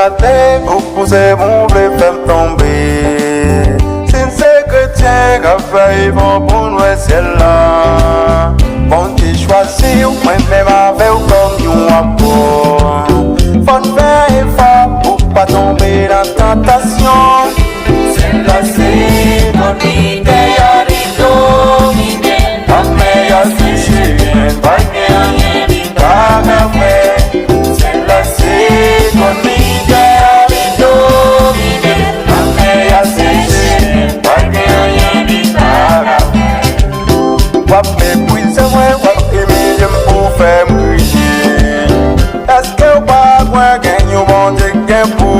matin, vous poussez mon blé, faites tomber. C'est chrétien qui a fait bon pour nous, ciel là. Bon, tu choisis, moi-même avec comme nous rapport. Faut faire effort pour pas tomber dans la tentation. C'est là, c'est ton idée, y'a des dominés. La meilleure sujet, pas bien, pas bien. C'est là, c'est ton idée, y'a des dominés. La meilleure sujet, pas bien, pas bien. Wap m'épuise, wap aimer, pour faire me crier. Est-ce que pas moi gagne au monde gagne pour